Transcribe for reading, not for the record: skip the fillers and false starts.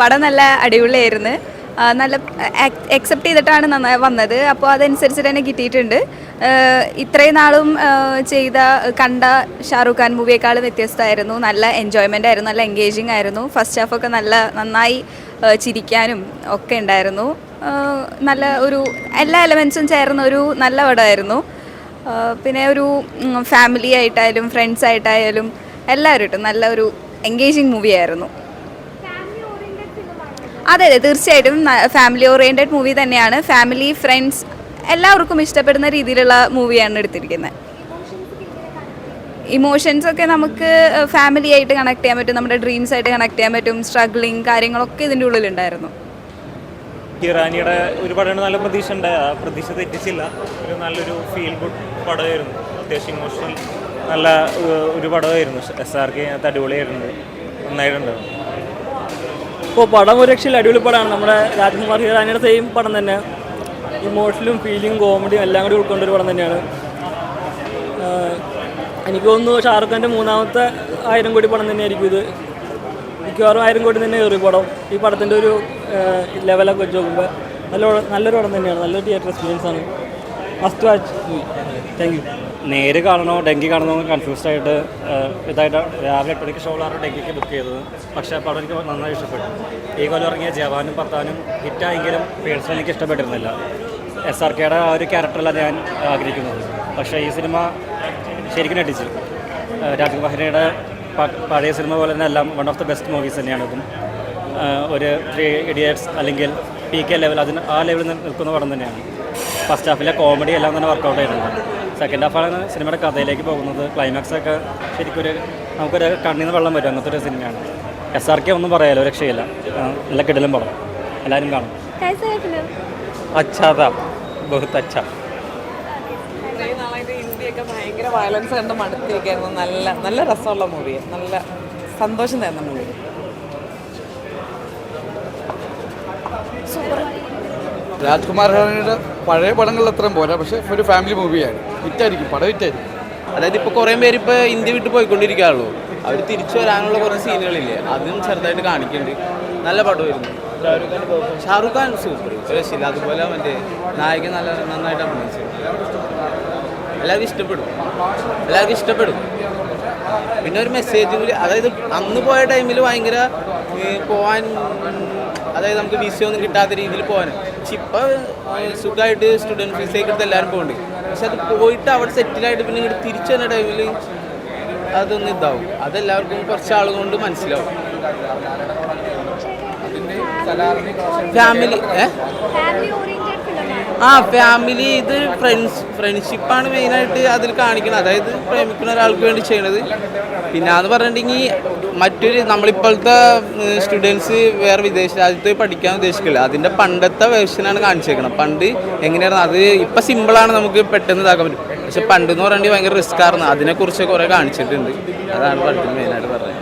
പടം നല്ല അടിപൊളിയായിരുന്നു. നല്ല അക്സെപ്റ്റ് ചെയ്തിട്ടാണ് നന്നായി വന്നത്. അപ്പോൾ അതനുസരിച്ച് തന്നെ കിട്ടിയിട്ടുണ്ട്. ഇത്രയും നാളും കണ്ട ഷാറൂഖ് ഖാൻ മൂവിയേക്കാളും വ്യത്യസ്തമായിരുന്നു. നല്ല എൻജോയ്മെൻ്റ് ആയിരുന്നു, നല്ല എൻഗേജിങ് ആയിരുന്നു. ഫസ്റ്റ് ഹാഫൊക്കെ നന്നായി ചിരിക്കാനും ഒക്കെ ഉണ്ടായിരുന്നു. നല്ല ഒരു എല്ലാ എലമെൻസും ചേർന്ന ഒരു നല്ല പടമായിരുന്നു. പിന്നെ ഒരു ഫാമിലി ആയിട്ടായാലും ഫ്രണ്ട്സ് ആയിട്ടായാലും എല്ലാവരും ഇട്ടും നല്ല ഒരു എൻഗേജിങ് മൂവിയായിരുന്നു. അതെ തീർച്ചയായിട്ടും ഫാമിലി ഓറിയൻറ്റഡ് മൂവി തന്നെയാണ്. ഫാമിലി ഫ്രണ്ട്സ് എല്ലാവർക്കും ഇഷ്ടപ്പെടുന്ന രീതിയിലുള്ള മൂവിയാണ് എടുത്തിരിക്കുന്നത്. ഇമോഷൻസൊക്കെ നമുക്ക് ഫാമിലി ആയിട്ട് കണക്ട് ചെയ്യാൻ പറ്റും, നമ്മുടെ ഡ്രീംസ് ആയിട്ട് കണക്ട് ചെയ്യാൻ പറ്റും. സ്ട്രഗ്ലിങ് കാര്യങ്ങളൊക്കെ ഇതിൻ്റെ ഉള്ളിലുണ്ടായിരുന്നു. ഇറാനിയുടെ ഒരു പടമാണ്, നല്ല പ്രതീക്ഷ ഉണ്ടായി. ആ പ്രതീക്ഷ തെറ്റിച്ചില്ല. ഒരു നല്ലൊരു ഫീൽ ഗുഡ് പടമായിരുന്നു. അത്യാവശ്യം ഇമോഷണൽ നല്ല ഒരു പടമായിരുന്നു. SRK അടിപൊളിയായിട്ടുണ്ട്, നന്നായിട്ടുണ്ട്. ഇപ്പോൾ പടം ഒരു രക്ഷയിൽ അടിപൊളി പടമാണ്. നമ്മുടെ രാജ്കുമാർ ഹിറാനിയുടെ സെയിം പടം തന്നെ. ഇമോഷണലും ഫീലിംഗ് കോമഡിയും എല്ലാം കൂടി ഉൾക്കൊണ്ടൊരു പടം തന്നെയാണ്. എനിക്ക് തോന്നുന്നു ഷാറുഖ് ഖാൻ്റെ മൂന്നാമത്തെ 1000 കോടി പടം തന്നെയായിരിക്കും ഇത്. മിക്കവാറും 1000 കോടി തന്നെ കയറി പടം. ഈ പടത്തിൻ്റെ ഒരു ലെവലൊക്കെ വെച്ച് നോക്കുമ്പോൾ നല്ലൊരു പടം തന്നെയാണ്. നല്ലൊരു തിയേറ്റർ എക്സ്പീരിയൻസ് ആണ്. Must watch movie. Thank you. നേര് കാണണോ ഡെങ്കി കാണണോ കൺഫ്യൂസ്ഡ് ആയിട്ട് ഇതായിട്ട് രാവിലെ 8 മണിക്ക് ഷോളാണ് ഡെങ്കിക്ക് ബുക്ക് ചെയ്തത്. പക്ഷേ പടം എനിക്ക് നന്നായി ഇഷ്ടപ്പെട്ടു. ഈ കൊല്ലം ഇറങ്ങിയ ജവാനും പത്താനും ഹിറ്റായെങ്കിലും പേഴ്സണലി എനിക്ക് ഇഷ്ടപ്പെട്ടിരുന്നില്ല. SRKയുടെ ആ ഒരു ക്യാരക്ടറല്ല ഞാൻ ആഗ്രഹിക്കുന്നത്. പക്ഷേ ഈ സിനിമ ശരിക്കും നടിച്ചു. രാജ്കുമാർ ഹിറാനിയുടെ പഴയ സിനിമ പോലെ തന്നെ എല്ലാം one of the best movies തന്നെയാണ് ഇതും. ഒരു 3 ഇഡിയറ്റ്സ് അല്ലെങ്കിൽ PK ലെവൽ ആ ലെവലിൽ നിൽക്കുന്ന പടം തന്നെയാണ്. ഫസ്റ്റ് ഹാഫിലെ കോമഡി എല്ലാം തന്നെ വർക്കൗട്ട് ആയിട്ടുണ്ട്. സെക്കൻഡ് ഹാഫാണ് സിനിമയുടെ കഥയിലേക്ക് പോകുന്നത്. ക്ലൈമാക്സൊക്കെ ശരിക്കും നമുക്കൊരു കണ്ണിൽ നിന്ന് വെള്ളം വരും. അങ്ങനത്തെ ഒരു സിനിമയാണ്. SRK ഒന്നും പറയാലോ, രക്ഷയില്ല. നല്ല കിടിലം പടം, എല്ലാവരും കാണും. അച്ഛാ ബഹുത്ത് അച്ഛാ. ഇത്രയും നാളായിട്ട് ഇന്ത്യയൊക്കെ ഭയങ്കര വയലൻസ് കണ്ട് മടുത്തിരിക്കായിരുന്നു. നല്ല രസമുള്ള മൂവിയാണ്. നല്ല സന്തോഷം തരുന്ന മൂവി. രാജ്കുമാർ ഹിറാനിയുടെ പഴയ പടങ്ങളിൽ അത്രയും പോരാ, പക്ഷേ ഒരു ഫാമിലി മൂവിയാണ്. ഹിറ്റായിരിക്കും, പടം ഹിറ്റായിരിക്കും. അതായത് ഇപ്പോൾ കുറേ പേര് ഇപ്പോൾ ഇന്ത്യ വിട്ട് പോയിക്കൊണ്ടിരിക്കുകയുള്ളൂ. അവർ തിരിച്ചു വരാനുള്ള കുറേ സീനുകളില്ലേ, അതും ചെറുതായിട്ട് കാണിക്കുന്നുണ്ട്. നല്ല പടമായിരുന്നു. ഷാറുഖ് ഖാൻ സൂപ്പർ, രക്ഷയില്ല. അതുപോലെ മറ്റേ നായകൻ നന്നായിട്ട് അഭിനയിച്ചു. എല്ലാവർക്കും ഇഷ്ടപ്പെടും. പിന്നെ ഒരു മെസ്സേജ് കൂടി, അതായത് അന്ന് പോയ ടൈമിൽ ഭയങ്കര പോകാൻ, അതായത് നമുക്ക് വിസയൊന്നും കിട്ടാത്ത രീതിയിൽ പോകാൻ. പക്ഷെ ഇപ്പോൾ സുഖമായിട്ട് സ്റ്റുഡൻറ്റ് വിസയൊക്കെ എടുത്ത് എല്ലാവരും പോകുന്നുണ്ട്. പക്ഷെ അത് പോയിട്ട് അവിടെ സെറ്റിലായിട്ട് പിന്നെ ഇങ്ങോട്ട് തിരിച്ചു വരുന്ന ടൈമിൽ അതൊന്നും ഇതാവും. അതെല്ലാവർക്കും കുറച്ച് ആളുകൾ കൊണ്ട് മനസ്സിലാവും. ഫാമിലി ഇത് ഫ്രണ്ട്ഷിപ്പാണ് മെയിനായിട്ട് അതിൽ കാണിക്കുന്നത്. അതായത് പ്രേമിക്കുന്ന ഒരാൾക്ക് വേണ്ടി ചെയ്യണത്. പിന്നെ അത് പറഞ്ഞിട്ടുണ്ടെങ്കിൽ നമ്മളിപ്പോഴത്തെ സ്റ്റുഡൻസ് വേറെ വിദേശ രാജ്യത്ത് പഠിക്കാൻ ഉദ്ദേശിക്കില്ല. അതിൻ്റെ പണ്ടത്തെ വേർഷനാണ് കാണിച്ചേക്കണം. പണ്ട് എങ്ങനെയായിരുന്നു അത് ഇപ്പം സിമ്പിളാണ്, നമുക്ക് പെട്ടെന്ന് ഇതാക്കാൻ പറ്റും. പക്ഷെ പണ്ടെന്ന് പറയുന്നത് ഭയങ്കര റിസ്ക് ആയിരുന്നു. അതിനെക്കുറിച്ച് കുറേ കാണിച്ചിട്ടുണ്ട്. അതാണ് പടത്തിൽ മെയിനായിട്ട് പറഞ്ഞത്.